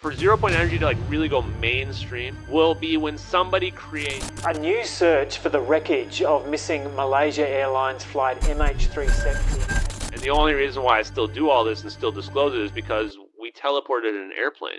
For zero-point energy to really go mainstream will be when somebody creates a new search for the wreckage of missing Malaysia Airlines flight MH370. And the only reason why I still do all this and still disclose it is because we teleported in an airplane.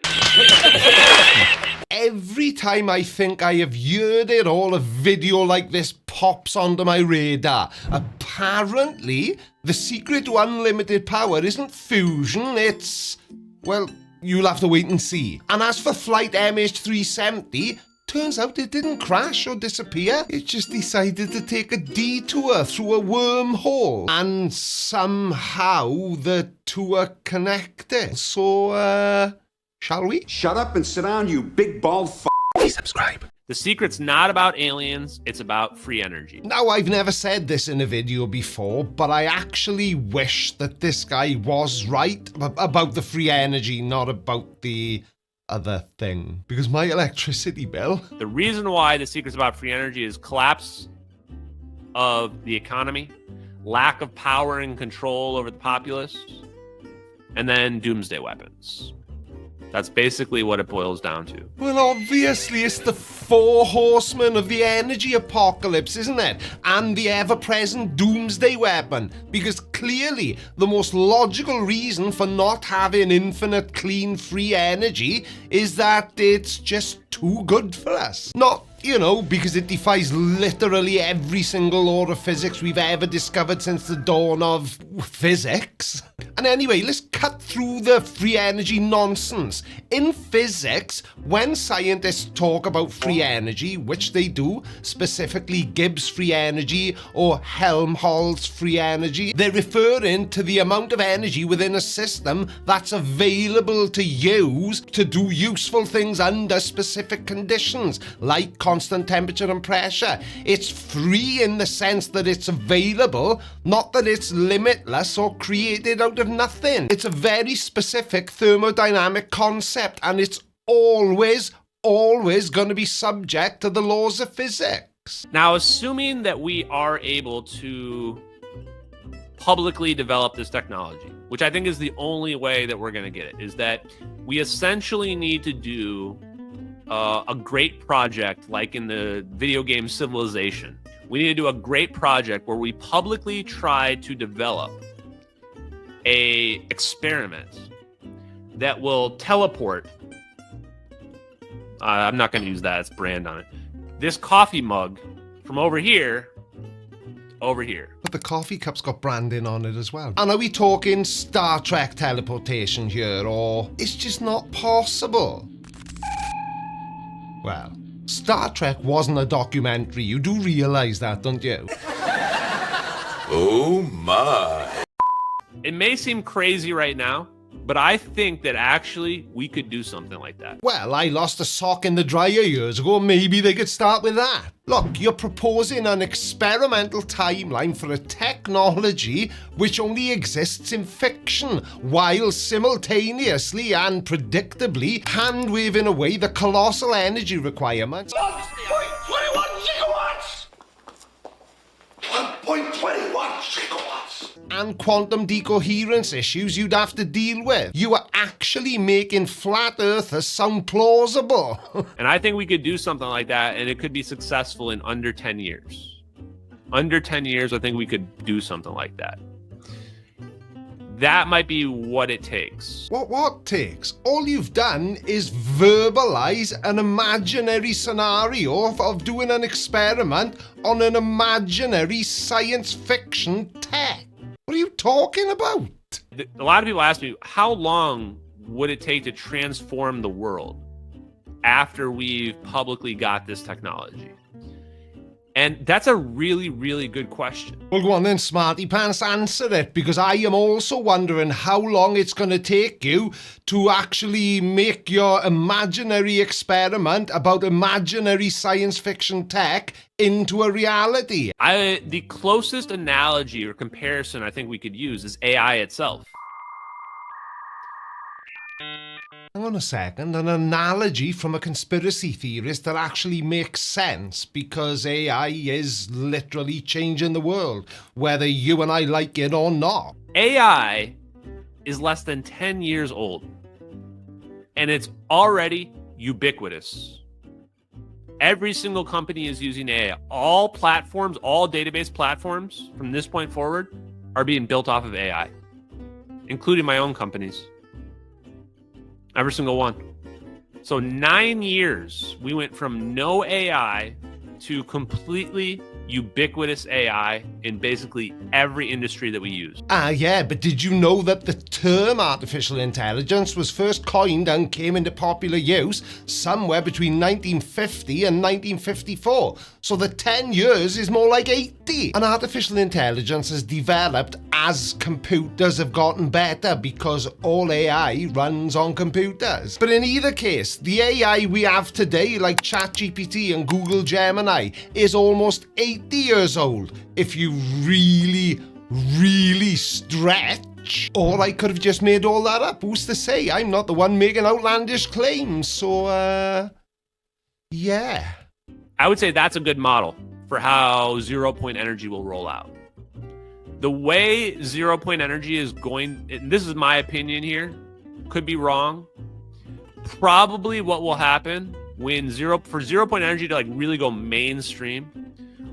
Every time I think I have heard it all, a video like this pops onto my radar. Apparently, the secret to unlimited power isn't fusion, it's, well, you'll have to wait and see. And as for flight MH370, turns out it didn't crash or disappear. It just decided to take a detour through a wormhole. And somehow the two are connected. So, shall we? Shut up and sit down, you big bald f***. Please subscribe. The secret's not about aliens, it's about free energy. Now, I've never said this in a video before, but I actually wish that this guy was right about the free energy, not about the other thing. Because my electricity bill... The reason why the secret's about free energy is collapse of the economy, lack of power and control over the populace, and then doomsday weapons. That's basically what it boils down to. Well, obviously, it's the four horsemen of the energy apocalypse, isn't it? And the ever-present doomsday weapon. Because clearly, the most logical reason for not having infinite, clean, free energy is that it's just too good for us. Not, you know, because it defies literally every single law of physics we've ever discovered since the dawn of physics. And anyway, let's cut through the free energy nonsense. In physics, when scientists talk about free energy, which they do, specifically Gibbs free energy or Helmholtz free energy, they're referring to the amount of energy within a system that's available to use to do useful things under specific conditions, like constant temperature and pressure. It's free in the sense that it's available, not that it's limitless or created out of nothing. It's a very specific thermodynamic concept, and it's always going to be subject to the laws of physics. Now, assuming that we are able to publicly develop this technology, which I think is the only way that we're going to get it, is that we essentially need to do a great project like in the video game Civilization. We need to do a great project where we publicly try to develop a experiment that will teleport. I'm not going to use that. It's brand on it. This coffee mug from over here. But the coffee cup's got branding on it as well. And are we talking Star Trek teleportation here, or it's just not possible? Well, Star Trek wasn't a documentary. You do realize that, don't you? Oh my. It may seem crazy right now, but I think that actually we could do something like that. Well, I lost a sock in the dryer years ago. Maybe they could start with that. Look, you're proposing an experimental timeline for a technology which only exists in fiction, while simultaneously and predictably hand-waving away the colossal energy requirements. 1.21 gigawatts! 1.21 gigawatts! And quantum decoherence issues you'd have to deal with. You are actually making flat earthers sound plausible. And I think we could do something like that, and it could be successful in under 10 years. Under 10 years, I think we could do something like that. That might be what it takes. What takes? All you've done is verbalize an imaginary scenario of doing an experiment on an imaginary science fiction tech. What are you talking about? A lot of people ask me, how long would it take to transform the world after we've publicly got this technology? And that's a really, really good question. Well, go on then, Smarty Pants, answer it, because I am also wondering how long it's going to take you to actually make your imaginary experiment about imaginary science fiction tech into a reality. The closest analogy or comparison I think we could use is AI itself. Hang on a second, an analogy from a conspiracy theorist that actually makes sense, because AI is literally changing the world, whether you and I like it or not. AI is less than 10 years old. and it's already ubiquitous. Every single company is using AI. All platforms, all database platforms from this point forward are being built off of AI, including my own companies. Every single one. So 9 years, we went from no AI to completely ubiquitous AI in basically every industry that we use. Yeah, but did you know that the term artificial intelligence was first coined and came into popular use somewhere between 1950 and 1954? So the 10 years is more like 80. And artificial intelligence has developed as computers have gotten better because all AI runs on computers. But in either case, the AI we have today, like ChatGPT and Google Gemini, is almost 80 years old if you really stretch. Or I could have just made all that up. Who's to say? I'm not the one making outlandish claims. So, yeah. I would say that's a good model for how zero-point energy will roll out. The way zero-point energy is going, and this is my opinion here, could be wrong. Probably what will happen when zero-point energy to like really go mainstream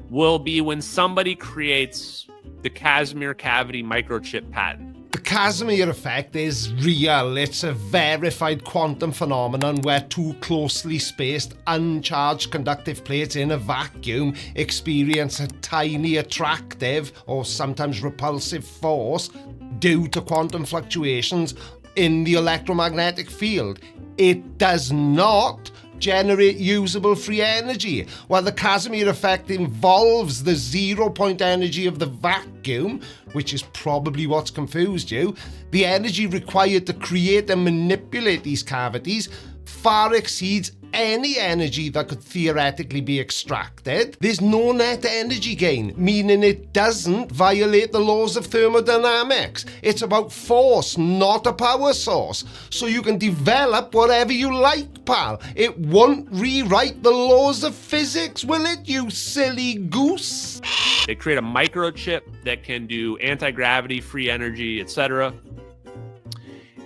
will be when somebody creates the Casimir cavity microchip patent. The Casimir effect is real. It's a verified quantum phenomenon where two closely spaced, uncharged conductive plates in a vacuum experience a tiny attractive or sometimes repulsive force due to quantum fluctuations in the electromagnetic field. It does not generate usable free energy. While the Casimir effect involves the zero-point energy of the vacuum, which is probably what's confused you, the energy required to create and manipulate these cavities far exceeds any energy that could theoretically be extracted. There's no net energy gain, meaning it doesn't violate the laws of thermodynamics. It's about force, not a power source. So you can develop whatever you like, pal. It won't rewrite the laws of physics, will it, you silly goose? They create a microchip that can do anti-gravity, free energy, etc.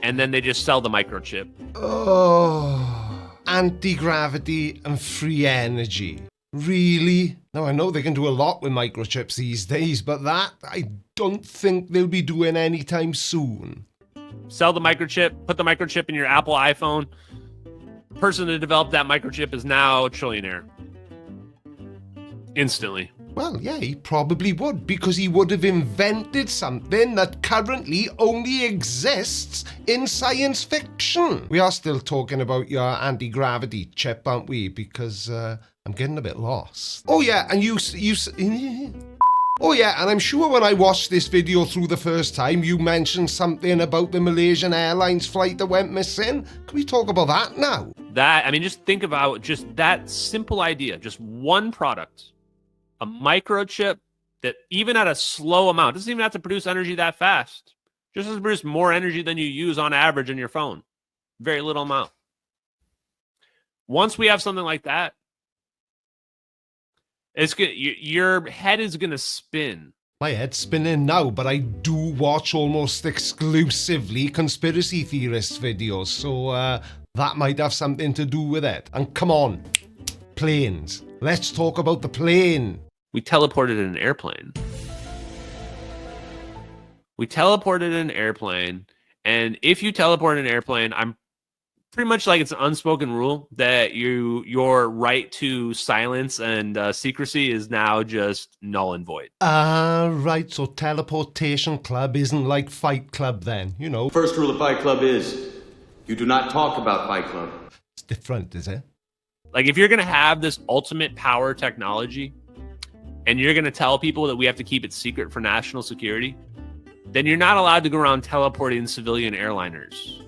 And then they just sell the microchip. Oh, anti-gravity and free energy. Really? Now, I know they can do a lot with microchips these days, but that I don't think they'll be doing anytime soon. Sell the microchip, put the microchip in your Apple iPhone. Person that developed that microchip is now a trillionaire. Instantly. Well, yeah, he probably would, because he would have invented something that currently only exists in science fiction. We are still talking about your anti-gravity chip, aren't we? Because I'm getting a bit lost. Oh yeah, and oh yeah, and I'm sure when I watched this video through the first time, you mentioned something about the Malaysian Airlines flight that went missing. Can we talk about that now? Just think about just that simple idea, just one product. A microchip that even at a slow amount, doesn't even have to produce energy that fast. Just has to produce more energy than you use on average in your phone. Very little amount. Once we have something like that, it's good. Your head is going to spin. My head's spinning now, but I do watch almost exclusively conspiracy theorists videos, so that might have something to do with it. And come on, planes. Let's talk about the plane. We teleported in an airplane. And if you teleport in an airplane, I'm pretty much like it's an unspoken rule that your right to silence and secrecy is now just null and void. Right, so Teleportation Club isn't like Fight Club then, you know. First rule of Fight Club is, you do not talk about Fight Club. It's different, is it? Like if you're going to have this ultimate power technology and you're going to tell people that we have to keep it secret for national security, then you're not allowed to go around teleporting civilian airliners.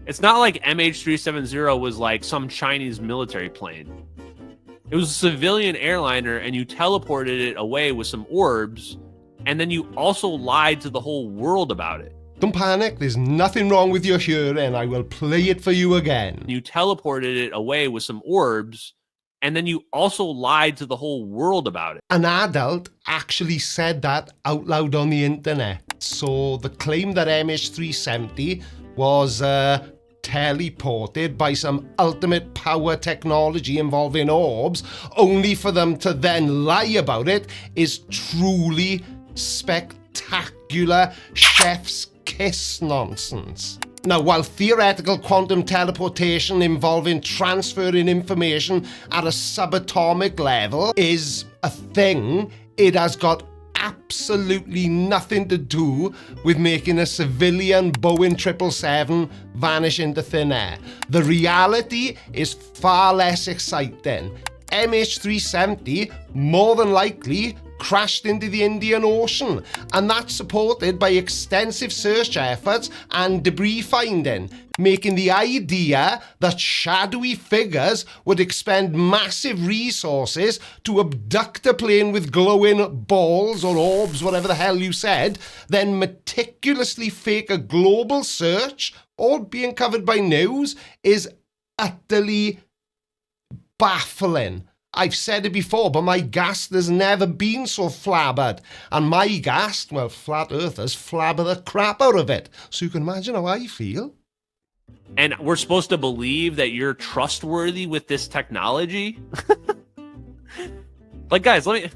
It's not like MH370 was like some Chinese military plane. It was a civilian airliner and you teleported it away with some orbs, and then you also lied to the whole world about it. Don't panic, there's nothing wrong with your hearing. I will play it for you again. You teleported it away with some orbs, and then you also lied to the whole world about it. An adult actually said that out loud on the internet. So the claim that MH370 was teleported by some ultimate power technology involving orbs, only for them to then lie about it, is truly spectacular chef's kiss nonsense. Now, while theoretical quantum teleportation involving transferring information at a subatomic level is a thing, it has got absolutely nothing to do with making a civilian Boeing 777 vanish into thin air. The reality is far less exciting. MH370 more than likely crashed into the Indian Ocean, and that's supported by extensive search efforts and debris finding, making the idea that shadowy figures would expend massive resources to abduct a plane with glowing balls or orbs, whatever the hell you said, then meticulously fake a global search, all being covered by news, is utterly baffling. I've said it before, but my ghast has never been so flabbered. And my ghast, well, flat earthers flabber the crap out of it. So you can imagine how I feel. And we're supposed to believe that you're trustworthy with this technology? Like, guys, let me...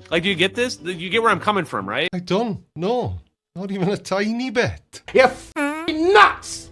Like, do you get this? You get where I'm coming from, right? I don't. No. Not even a tiny bit. You're f***ing nuts!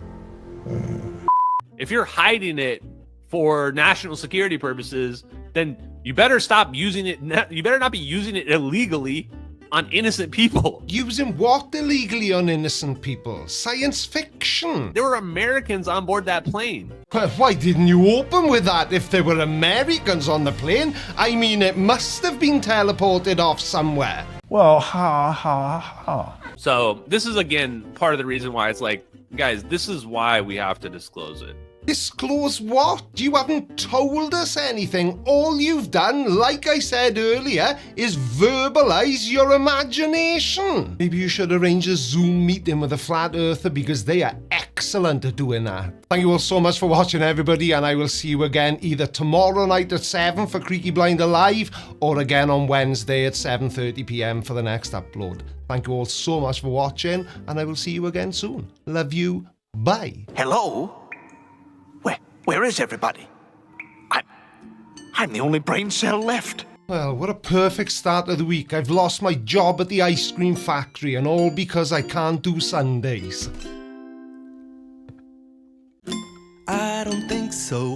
If you're hiding it for national security purposes, then you better stop using it. You better not be using it illegally on innocent people. Using what illegally on innocent people? Science fiction. There were Americans on board that plane. Why didn't you open with that if there were Americans on the plane? I mean, it must have been teleported off somewhere. Well, ha. So this is, again, part of the reason why it's like, guys, this is why we have to disclose it. Disclose what? You haven't told us anything. All you've done, like I said earlier, is verbalize your imagination. Maybe you should arrange a Zoom meeting with a flat earther, because they are excellent at doing that. Thank you all so much for watching, everybody, and I will see you again either tomorrow night at 7 for Creaky Blinder Live, or again on Wednesday at 7:30 p.m. for the next upload. Thank you all so much for watching, and I will see you again soon. Love you. Bye. Hello? Where is everybody? I'm the only brain cell left. Well, what a perfect start of the week. I've lost my job at the ice cream factory, and all because I can't do Sundays. I don't think so.